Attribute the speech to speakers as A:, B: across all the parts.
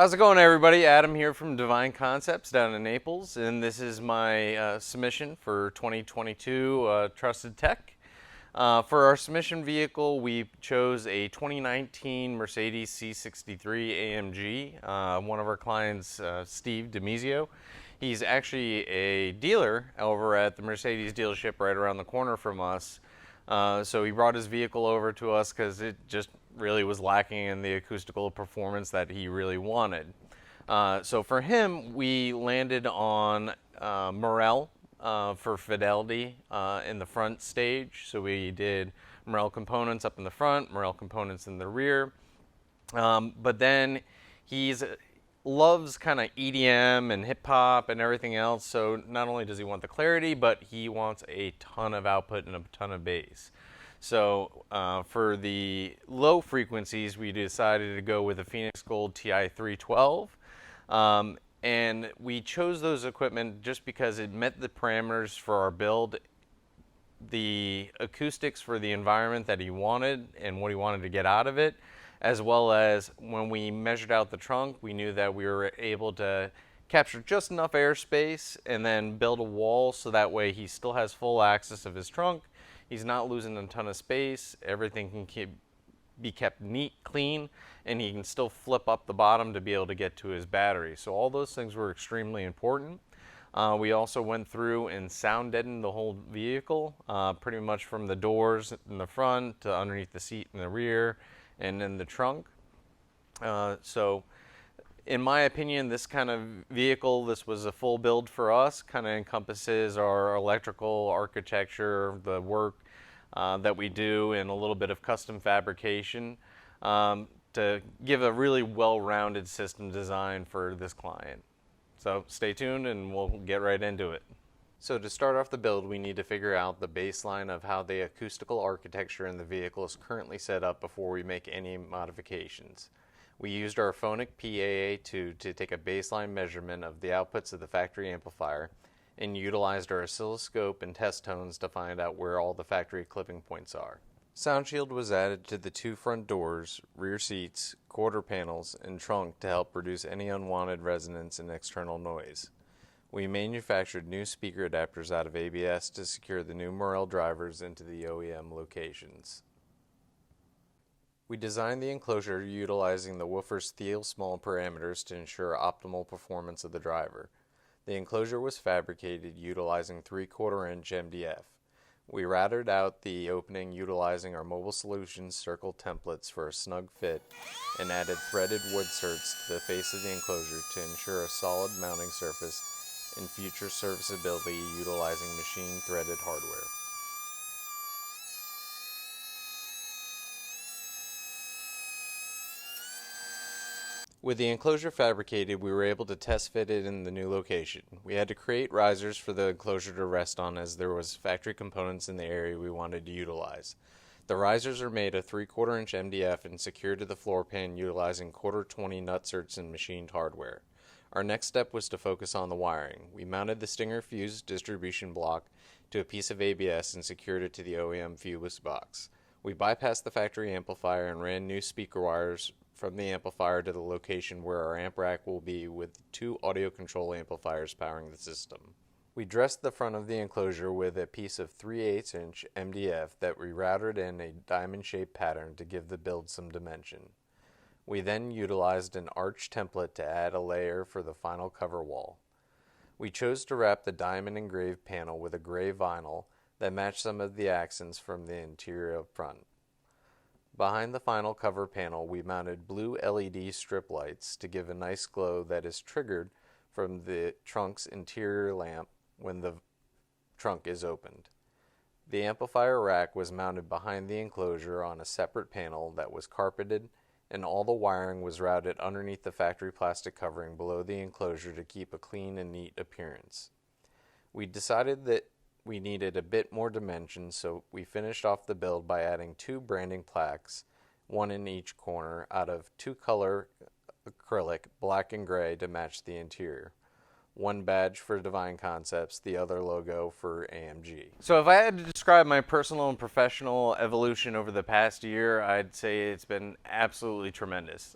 A: How's it going, everybody? Adam here from Devine Concepts down in Naples, and this is my submission for 2022 Trusted Tech. For our submission vehicle, we chose a 2019 Mercedes C63 AMG. One of our clients, Steve DeMizio, he's actually a dealer over at the Mercedes dealership right around the corner from us. So he brought his vehicle over to us because it just really was lacking in the acoustical performance that he really wanted. So for him, we landed on Morel for fidelity in the front stage. So we did Morel components up in the front, Morel components in the rear. But then he's loves kind of EDM and hip hop and everything else. So not only does he want the clarity, but he wants a ton of output and a ton of bass. So for the low frequencies, we decided to go with a Phoenix Gold TI 312. And we chose those equipment just because it met the parameters for our build, the acoustics for the environment that he wanted and what he wanted to get out of it, as well as when we measured out the trunk, we knew that we were able to capture just enough airspace and then build a wall so that way he still has full access of his trunk. He's not losing a ton of space. Everything can be kept neat, clean, and he can still flip up the bottom to be able to get to his battery. So all those things were extremely important. We also went through and sound deadened the whole vehicle, pretty much from the doors in the front to underneath the seat in the rear and in the trunk. So in my opinion, this kind of vehicle, this was a full build for us, kind of encompasses our electrical architecture, the work that we do, and a little bit of custom fabrication to give a really well-rounded system design for this client. So stay tuned and we'll get right into it. So to start off the build, we need to figure out the baseline of how the acoustical architecture in the vehicle is currently set up before we make any modifications. We used our phonic PAA2 to take a baseline measurement of the outputs of the factory amplifier and utilized our oscilloscope and test tones to find out where all the factory clipping points are. Sound shield was added to the two front doors, rear seats, quarter panels, and trunk to help reduce any unwanted resonance and external noise. We manufactured new speaker adapters out of ABS to secure the new Morel drivers into the OEM locations. We designed the enclosure utilizing the woofer's steel small parameters to ensure optimal performance of the driver. The enclosure was fabricated utilizing 3/4 inch MDF. We routed out the opening utilizing our Mobile Solutions circle templates for a snug fit and added threaded wood certs to the face of the enclosure to ensure a solid mounting surface and future serviceability utilizing machine threaded hardware. With the enclosure fabricated, we were able to test fit it in the new location. We had to create risers for the enclosure to rest on as there was factory components in the area we wanted to utilize. The risers are made of 3/4 inch MDF and secured to the floor pan utilizing 1/4-20 nutserts and machined hardware. Our next step was to focus on the wiring. We mounted the Stinger fuse distribution block to a piece of ABS and secured it to the OEM fuse box. We bypassed the factory amplifier and ran new speaker wires from the amplifier to the location where our amp rack will be with two audio control amplifiers powering the system. We dressed the front of the enclosure with a piece of 3/8 inch MDF that we routed in a diamond-shaped pattern to give the build some dimension. We then utilized an arch template to add a layer for the final cover wall. We chose to wrap the diamond engraved panel with a gray vinyl that matched some of the accents from the interior up front. Behind the final cover panel, we mounted blue LED strip lights to give a nice glow that is triggered from the trunk's interior lamp when the trunk is opened. The amplifier rack was mounted behind the enclosure on a separate panel that was carpeted, and all the wiring was routed underneath the factory plastic covering below the enclosure to keep a clean and neat appearance. We decided that we needed a bit more dimension, so we finished off the build by adding two branding plaques, one in each corner, out of two-color acrylic, black and gray, to match the interior. One badge for Devine Concepts, the other logo for AMG. So if I had to describe my personal and professional evolution over the past year, I'd say it's been absolutely tremendous.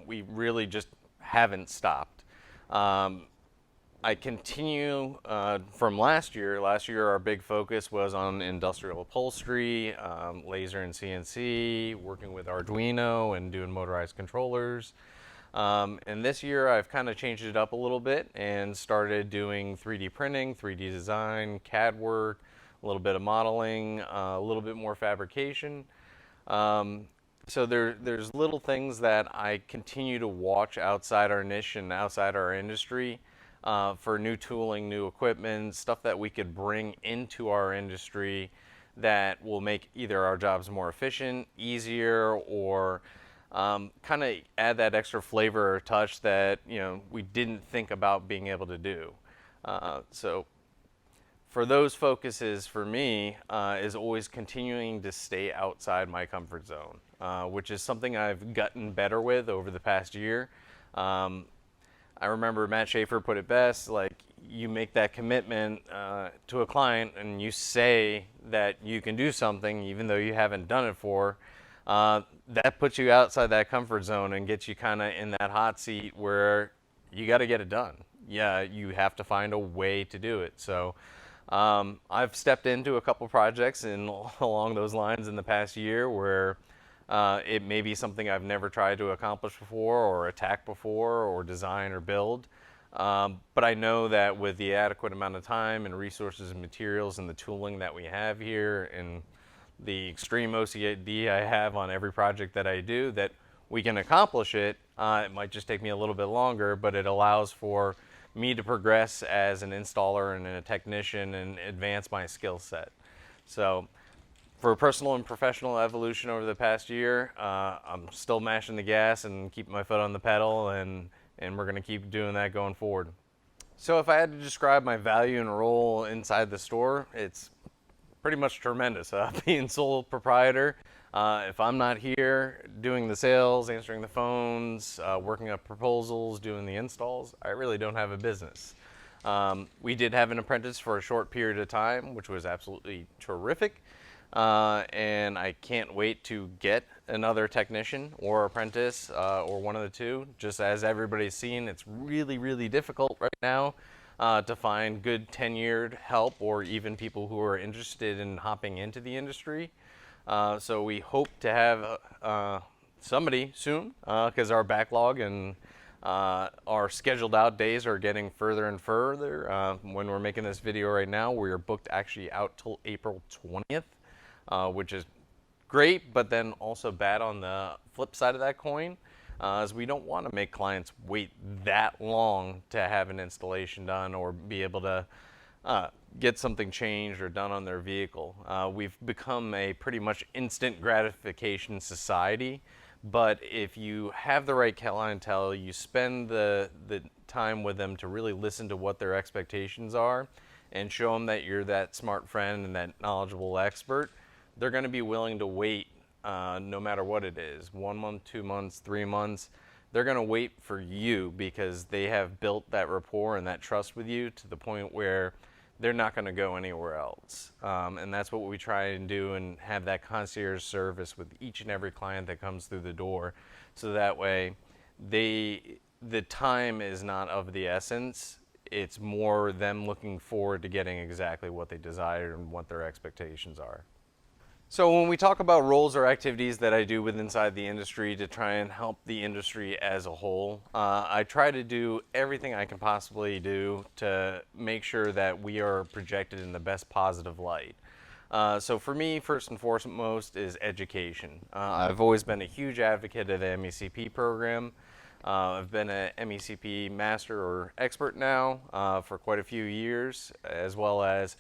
A: We really just haven't stopped. Um, I continue from last year. Last year, our big focus was on industrial upholstery, laser and CNC, working with Arduino and doing motorized controllers. And this year, I've kind of changed it up a little bit and started doing 3D printing, 3D design, CAD work, a little bit of modeling, a little bit more fabrication. So there's little things that I continue to watch outside our niche and outside our industry for new tooling, new equipment, stuff that we could bring into our industry that will make either our jobs more efficient, easier, or kind of add that extra flavor or touch that we didn't think about being able to do. So for those focuses for me is always continuing to stay outside my comfort zone, which is something I've gotten better with over the past year. I remember Matt Schaefer put it best, like you make that commitment to a client and you say that you can do something even though you haven't done it for, that puts you outside that comfort zone and gets you kind of in that hot seat where you got to get it done. Yeah, you have to find a way to do it. So I've stepped into a couple projects along those lines in the past year where it may be something I've never tried to accomplish before or attack before or design or build. But I know that with the adequate amount of time and resources and materials and the tooling that we have here and the extreme OCD I have on every project that I do, that we can accomplish it. It might just take me a little bit longer, but it allows for me to progress as an installer and a technician and advance my skill set. So for personal and professional evolution over the past year, I'm still mashing the gas and keeping my foot on the pedal, and we're going to keep doing that going forward. So if I had to describe my value and role inside the store, it's pretty much tremendous. Being sole proprietor, if I'm not here doing the sales, answering the phones, working up proposals, doing the installs, I really don't have a business. We did have an apprentice for a short period of time, which was absolutely terrific. And I can't wait to get another technician or apprentice or one of the two. Just as everybody's seen, it's really, really difficult right now to find good tenured help or even people who are interested in hopping into the industry. So we hope to have somebody soon because our backlog and our scheduled out days are getting further and further. When we're making this video right now, we are booked actually out till April 20th. Which is great, but then also bad on the flip side of that coin, as we don't want to make clients wait that long to have an installation done or be able to get something changed or done on their vehicle. We've become a pretty much instant gratification society, but if you have the right clientele, you spend the time with them to really listen to what their expectations are and show them that you're that smart friend and that knowledgeable expert, they're going to be willing to wait no matter what it is. 1 month, 2 months, 3 months. They're going to wait for you because they have built that rapport and that trust with you to the point where they're not going to go anywhere else. And that's what we try and do and have that concierge service with each and every client that comes through the door. So that way the time is not of the essence. It's more them looking forward to getting exactly what they desire and what their expectations are. So when we talk about roles or activities that I do with inside the industry to try and help the industry as a whole, I try to do everything I can possibly do to make sure that we are projected in the best positive light. So for me, first and foremost is education. I've always been a huge advocate of the MECP program. I've been an MECP master or expert now for quite a few years, as well as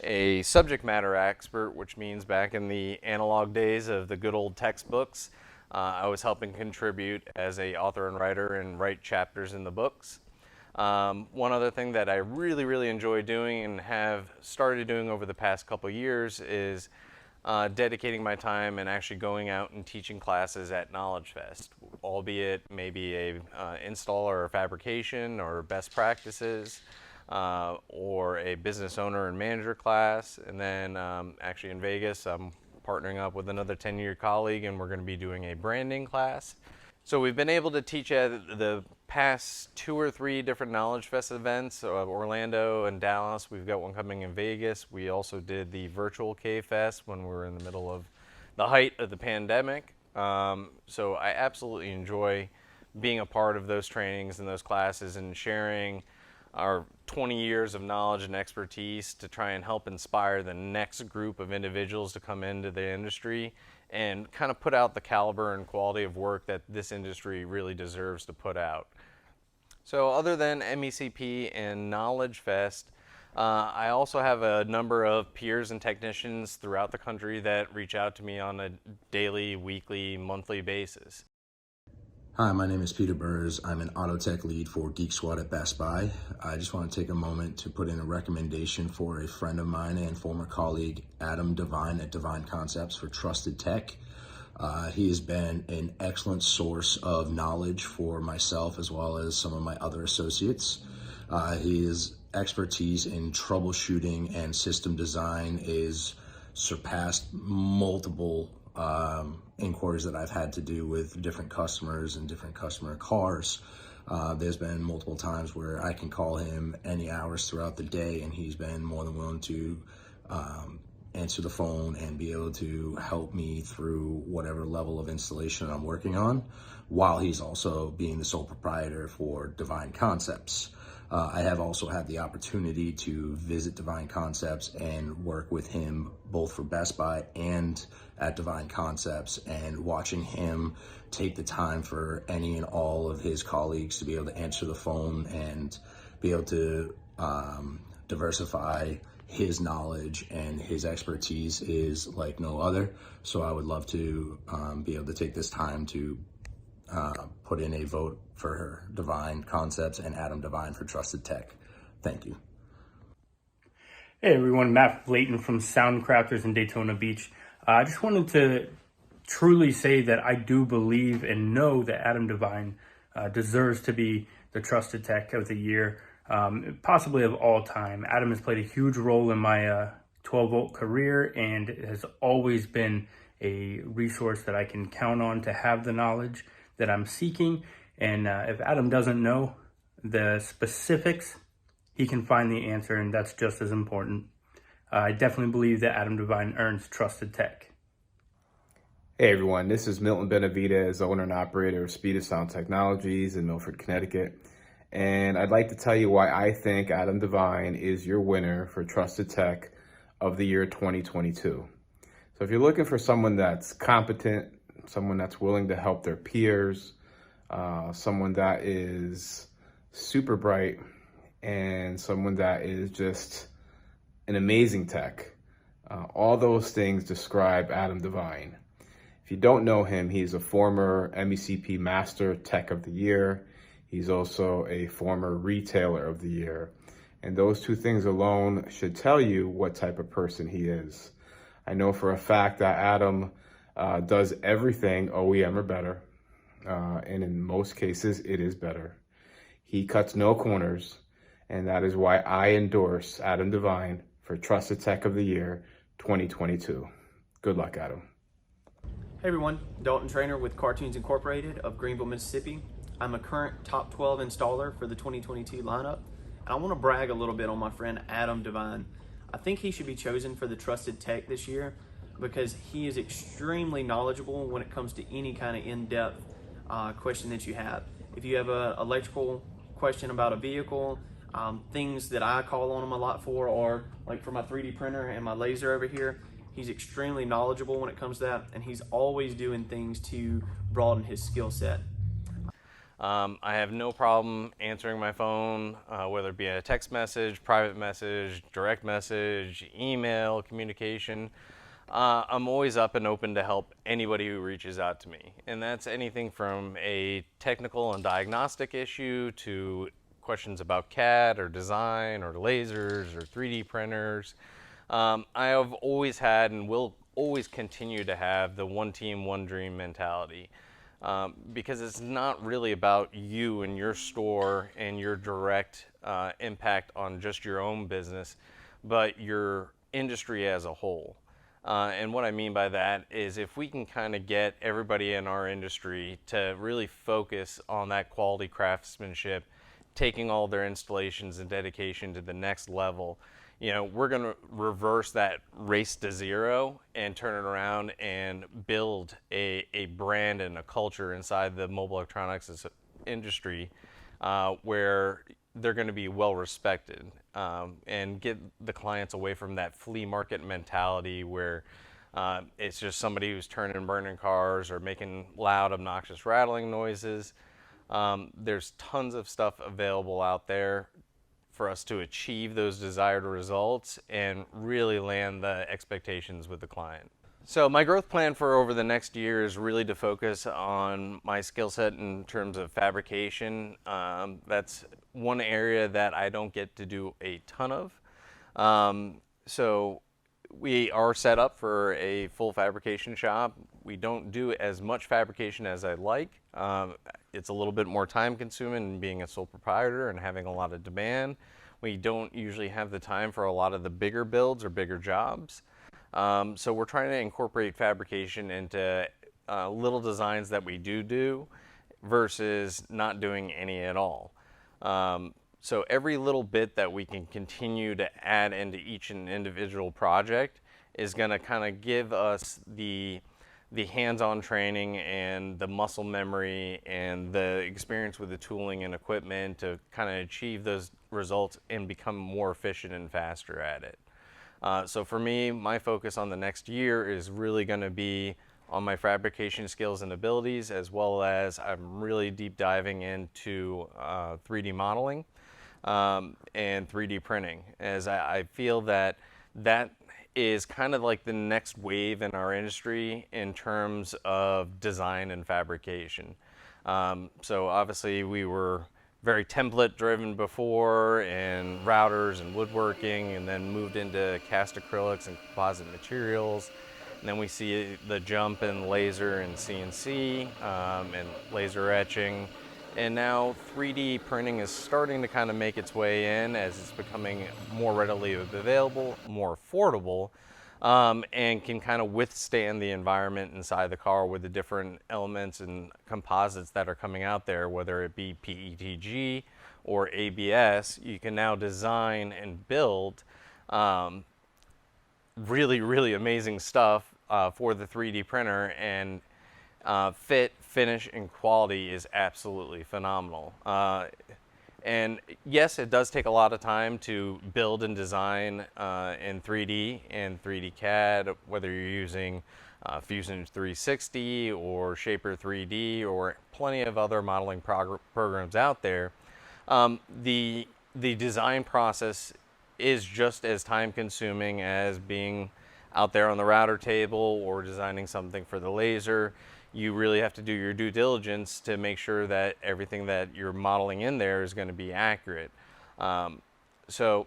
A: a subject matter expert, which means back in the analog days of the good old textbooks, I was helping contribute as a author and writer and write chapters in the books. One other thing that I really, really enjoy doing and have started doing over the past couple years is dedicating my time and actually going out and teaching classes at Knowledge Fest, albeit maybe a installer or fabrication or best practices or a business owner and manager class. And then actually in Vegas, I'm partnering up with another 10-year colleague and we're going to be doing a branding class. So we've been able to teach at the past 2 or 3 different Knowledge Fest events, Orlando and Dallas. We've got one coming in Vegas. We also did the virtual K-Fest when we were in the middle of the height of the pandemic. So I absolutely enjoy being a part of those trainings and those classes and sharing our 20 years of knowledge and expertise to try and help inspire the next group of individuals to come into the industry and kind of put out the caliber and quality of work that this industry really deserves to put out. So other than MECP and Knowledge Fest, I also have a number of peers and technicians throughout the country that reach out to me on a daily, weekly, monthly basis.
B: Hi, my name is Peter Burrs. I'm an auto tech lead for Geek Squad at Best Buy. I just want to take a moment to put in a recommendation for a friend of mine and former colleague, Adam Devine at Devine Concepts for Trusted Tech. He has been an excellent source of knowledge for myself as well as some of my other associates. His expertise in troubleshooting and system design is surpassed multiple inquiries that I've had to do with different customers and different customer cars. There's been multiple times where I can call him any hours throughout the day, and he's been more than willing to answer the phone and be able to help me through whatever level of installation I'm working on, while he's also being the sole proprietor for Devine Concepts. I have also had the opportunity to visit Devine Concepts and work with him both for Best Buy and at Devine Concepts, and watching him take the time for any and all of his colleagues to be able to answer the phone and be able to diversify his knowledge and his expertise is like no other. So I would love to be able to take this time to put in a vote for Devine Concepts and Adam Devine for Trusted Tech. Thank you.
C: Hey everyone, Matt Layton from Sound Crafters in Daytona Beach. I just wanted to truly say that I do believe and know that Adam Devine deserves to be the Trusted Tech of the Year, possibly of all time. Adam has played a huge role in my 12-volt career and has always been a resource that I can count on to have the knowledge that I'm seeking. And if Adam doesn't know the specifics, he can find the answer, and that's just as important. I definitely believe that Adam Devine earns Trusted Tech.
D: Hey everyone, this is Milton Benavidez, owner and operator of Speed of Sound Technologies in Milford, Connecticut. And I'd like to tell you why I think Adam Devine is your winner for Trusted Tech of the year 2022. So if you're looking for someone that's competent, someone that's willing to help their peers, someone that is super bright, and someone that is just an amazing tech, all those things describe Adam Devine. If you don't know him, he's a former MECP Master Tech of the Year. He's also a former Retailer of the Year. And those two things alone should tell you what type of person he is. I know for a fact that Adam does everything OEM or better, and in most cases, it is better. He cuts no corners, and that is why I endorse Adam Devine for Trusted Tech of the Year 2022. Good luck, Adam.
E: Hey everyone, Dalton Trainer with Cartoons Incorporated of Greenville, Mississippi. I'm a current top 12 installer for the 2022 lineup, and I want to brag a little bit on my friend Adam Devine. I think he should be chosen for the Trusted Tech this year because he is extremely knowledgeable when it comes to any kind of in-depth question that you have. If you have an electrical question about a vehicle, things that I call on him a lot for are like for my 3D printer and my laser over here. He's extremely knowledgeable when it comes to that, and he's always doing things to broaden his skill set.
A: I have no problem answering my phone, whether it be a text message, private message, direct message, email, communication. I'm always up and open to help anybody who reaches out to me. And that's anything from a technical and diagnostic issue to questions about CAD or design or lasers or 3D printers. I have always had and will always continue to have the one team, one dream mentality. Because it's not really about you and your store and your direct impact on just your own business, but your industry as a whole. And what I mean by that is if we can kind of get everybody in our industry to really focus on that quality craftsmanship, taking all their installations and dedication to the next level, we're going to reverse that race to zero and turn it around and build a brand and a culture inside the mobile electronics industry where they're going to be well respected, and get the clients away from that flea market mentality where it's just somebody who's turning and burning cars or making loud, obnoxious rattling noises. There's tons of stuff available out there for us to achieve those desired results and really land the expectations with the client. So my growth plan for over the next year is really to focus on my skill set in terms of fabrication. That's one area that I don't get to do a ton of. So we are set up for a full fabrication shop. We don't do as much fabrication as I'd like. It's a little bit more time consuming being a sole proprietor and having a lot of demand. We don't usually have the time for a lot of the bigger builds or bigger jobs. So we're trying to incorporate fabrication into little designs that we do versus not doing any at all. So every little bit that we can continue to add into each and individual project is going to kind of give us the hands-on training and the muscle memory and the experience with the tooling and equipment to kind of achieve those results and become more efficient and faster at it. So for me, my focus on the next year is really going to be on my fabrication skills and abilities, as well as I'm really deep diving into 3D modeling and 3D printing, as I feel that is kind of like the next wave in our industry in terms of design and fabrication. So obviously we were very template driven before, and routers and woodworking, and then moved into cast acrylics and composite materials. And then we see the jump in laser and CNC and laser etching. And now 3D printing is starting to kind of make its way in as it's becoming more readily available, more affordable, and can kind of withstand the environment inside the car with the different elements and composites that are coming out there, whether it be PETG or ABS. You can now design and build really, really amazing stuff for the 3D printer, and fit, finish, and quality is absolutely phenomenal. And yes, it does take a lot of time to build and design in 3D and 3D CAD, whether you're using Fusion 360 or Shaper 3D or plenty of other modeling programs out there. The design process is just as time consuming as being out there on the router table or designing something for the laser. You really have to do your due diligence to make sure that everything that you're modeling in there is going to be accurate. So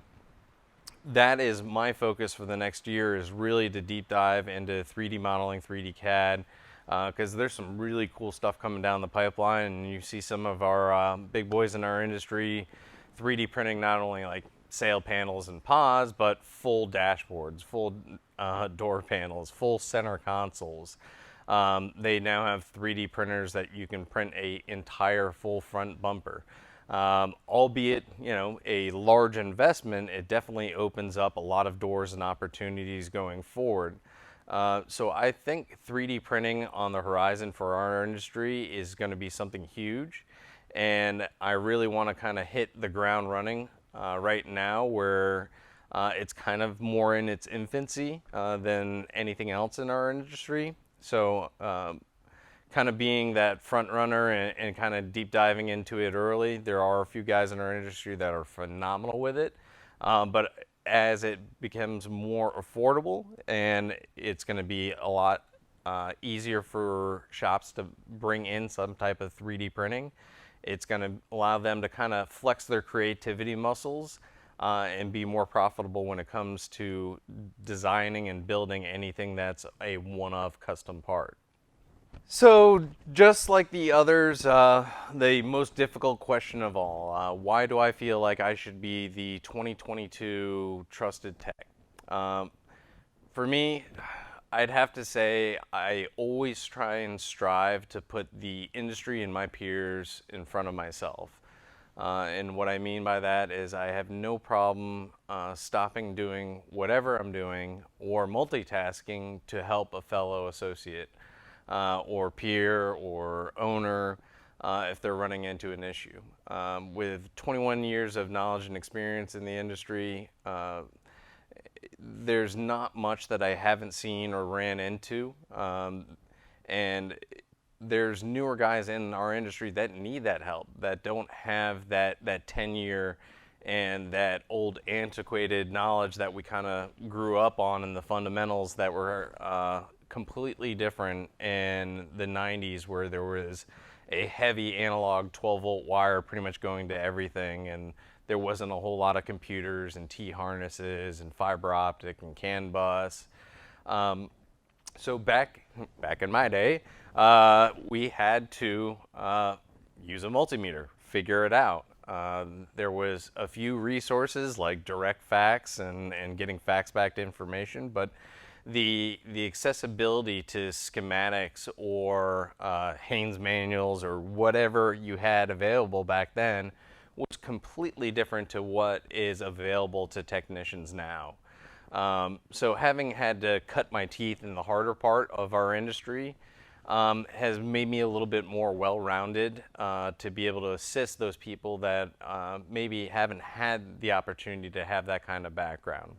A: that is my focus for the next year, is really to deep dive into 3D modeling, 3D CAD, because there's some really cool stuff coming down the pipeline, and you see some of our big boys in our industry 3D printing not only like sail panels and pods, but full dashboards, full door panels, full center consoles. They now have 3D printers that you can print a entire full front bumper. Albeit, a large investment, it definitely opens up a lot of doors and opportunities going forward. So I think 3D printing on the horizon for our industry is going to be something huge. And I really want to kind of hit the ground running right now, where it's kind of more in its infancy than anything else in our industry. So kind of being that front runner and kind of deep diving into it early. There are a few guys in our industry that are phenomenal with it, but as it becomes more affordable and it's going to be a lot easier for shops to bring in some type of 3D printing, it's going to allow them to kind of flex their creativity muscles and be more profitable when it comes to designing and building anything that's a one-of custom part. So just like the others, the most difficult question of all, why do I feel like I should be the 2022 Trusted Tech? For me, I'd have to say I always try and strive to put the industry and my peers in front of myself. And what I mean by that is I have no problem stopping doing whatever I'm doing or multitasking to help a fellow associate or peer or owner if they're running into an issue. With 21 years of knowledge and experience in the industry, there's not much that I haven't seen or ran into. And there's newer guys in our industry that need that help, that don't have that tenure and that old antiquated knowledge that we kind of grew up on, and the fundamentals that were completely different in the 90s, where there was a heavy analog 12-volt wire pretty much going to everything, and there wasn't a whole lot of computers and T-harnesses and fiber optic and CAN bus. So back in my day, we had to use a multimeter, figure it out. There was a few resources like direct fax and getting fax-backed information, but the accessibility to schematics or Haynes manuals or whatever you had available back then was completely different to what is available to technicians now. So having had to cut my teeth in the harder part of our industry has made me a little bit more well-rounded to be able to assist those people that maybe haven't had the opportunity to have that kind of background.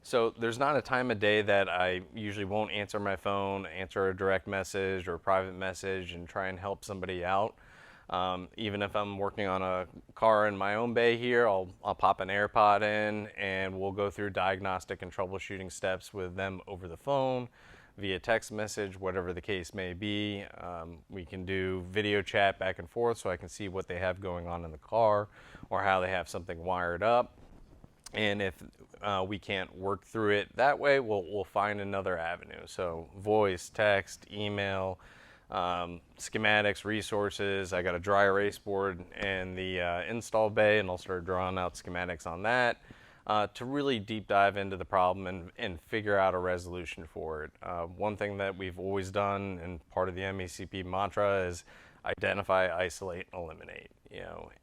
A: So there's not a time of day that I usually won't answer my phone, answer a direct message or a private message and try and help somebody out. Even if I'm working on a car in my own bay here, I'll pop an AirPod in and we'll go through diagnostic and troubleshooting steps with them over the phone, via text message, whatever the case may be. We can do video chat back and forth so I can see what they have going on in the car or how they have something wired up. And if we can't work through it that way, we'll find another avenue. So voice, text, email, schematics, resources. I got a dry erase board in the install bay, and I'll start drawing out schematics on that to really deep dive into the problem and figure out a resolution for it. One thing that we've always done, and part of the MECP mantra, is identify, isolate, and eliminate.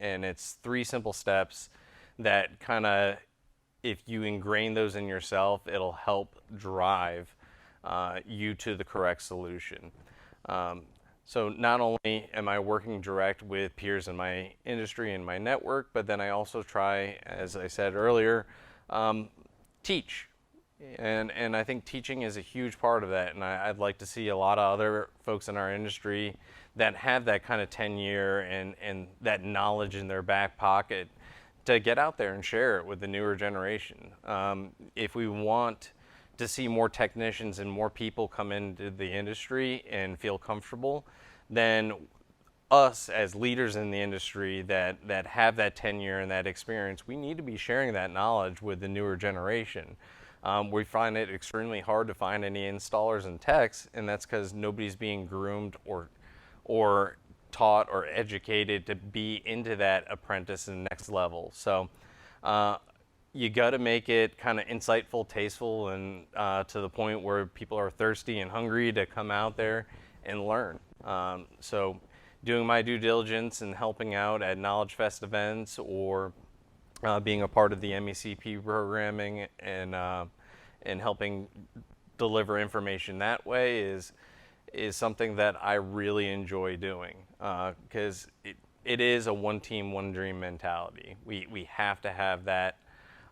A: And it's 3 simple steps that kind of, if you ingrain those in yourself, it'll help drive you to the correct solution. So not only am I working direct with peers in my industry and my network, but then I also try, as I said earlier, teach. And I think teaching is a huge part of that. And I'd like to see a lot of other folks in our industry that have that kind of tenure and that knowledge in their back pocket to get out there and share it with the newer generation. If we want to see more technicians and more people come into the industry and feel comfortable, then us as leaders in the industry that have that tenure and that experience, we need to be sharing that knowledge with the newer generation. We find it extremely hard to find any installers and techs, and that's because nobody's being groomed or taught or educated to be into that apprentice and next level. So you got to make it kind of insightful, tasteful, and to the point where people are thirsty and hungry to come out there and learn. So doing my due diligence and helping out at Knowledge Fest events or being a part of the MECP programming and helping deliver information that way is something that I really enjoy doing, because it is a one team, one dream mentality. We have to have that,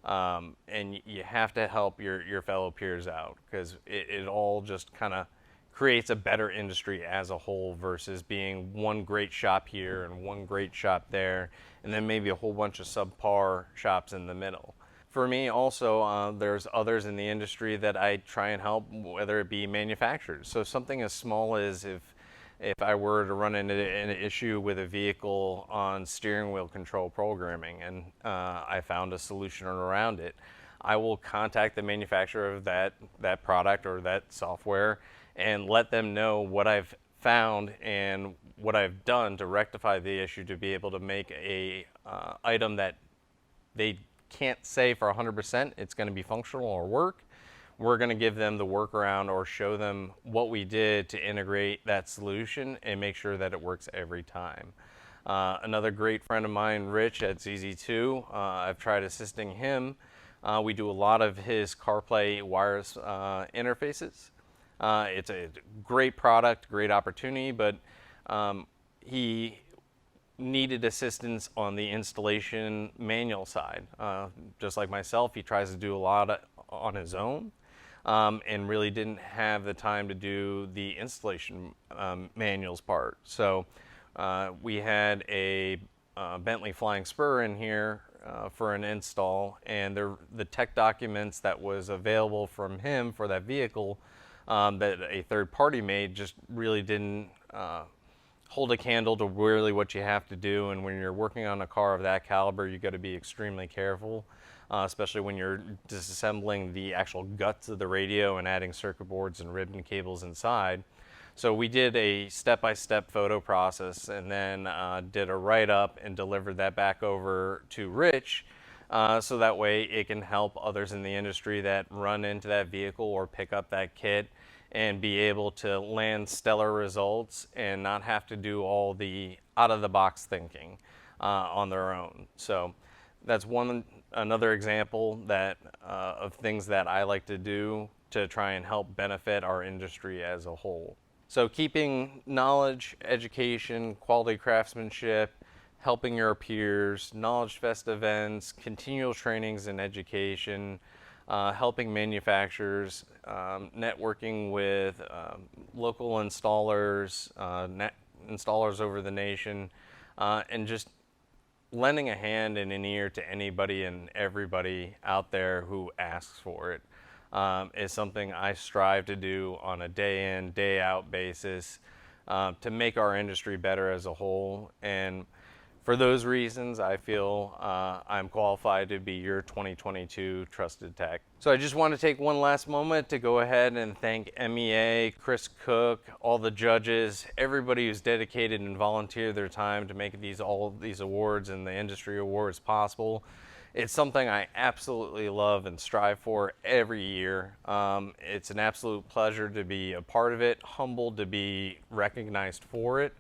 A: and you have to help your fellow peers out, because it all just kind of creates a better industry as a whole versus being one great shop here and one great shop there, and then maybe a whole bunch of subpar shops in the middle. For me also, there's others in the industry that I try and help, whether it be manufacturers. So something as small as if I were to run into an issue with a vehicle on steering wheel control programming and I found a solution around it, I will contact the manufacturer of that product or that software and let them know what I've found and what I've done to rectify the issue to be able to make a item that they can't say for 100% it's going to be functional or work. we're going to give them the workaround or show them what we did to integrate that solution and make sure that it works every time. Another great friend of mine, Rich at ZZ2, I've tried assisting him. We do a lot of his CarPlay wireless interfaces. It's a great product, great opportunity, but he needed assistance on the installation manual side. Just like myself, he tries to do a lot on his own and really didn't have the time to do the installation manuals part. So we had a Bentley Flying Spur in here for an install, and the tech documents that was available from him for that vehicle that a third party made just really didn't hold a candle to really what you have to do. And when you're working on a car of that caliber, you got to be extremely careful, especially when you're disassembling the actual guts of the radio and adding circuit boards and ribbon cables inside. So we did a step-by-step photo process and then did a write-up and delivered that back over to Rich, so that way it can help others in the industry that run into that vehicle or pick up that kit and be able to land stellar results and not have to do all the out-of-the-box thinking on their own. So that's another example that of things that I like to do to try and help benefit our industry as a whole. So keeping knowledge, education, quality craftsmanship, helping your peers, Knowledge Fest events, continual trainings and education, helping manufacturers, networking with local installers, installers over the nation, and just lending a hand and an ear to anybody and everybody out there who asks for it is something I strive to do on a day in, day out basis to make our industry better as a whole. And for those reasons, I feel I'm qualified to be your 2022 Trusted Tech. So I just want to take one last moment to go ahead and thank MEA, Chris Cook, all the judges, everybody who's dedicated and volunteered their time to make all these awards and the industry awards possible. It's something I absolutely love and strive for every year. It's an absolute pleasure to be a part of it, humbled to be recognized for it.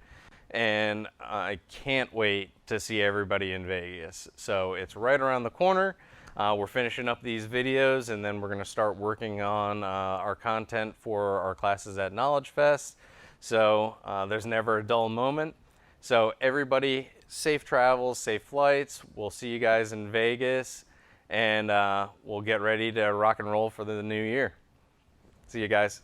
A: And I can't wait to see everybody in Vegas. So it's right around the corner. We're finishing up these videos, and then we're going to start working on our content for our classes at Knowledge Fest. So there's never a dull moment. So everybody, safe travels, safe flights. We'll see you guys in Vegas, and we'll get ready to rock and roll for the new year. See you guys.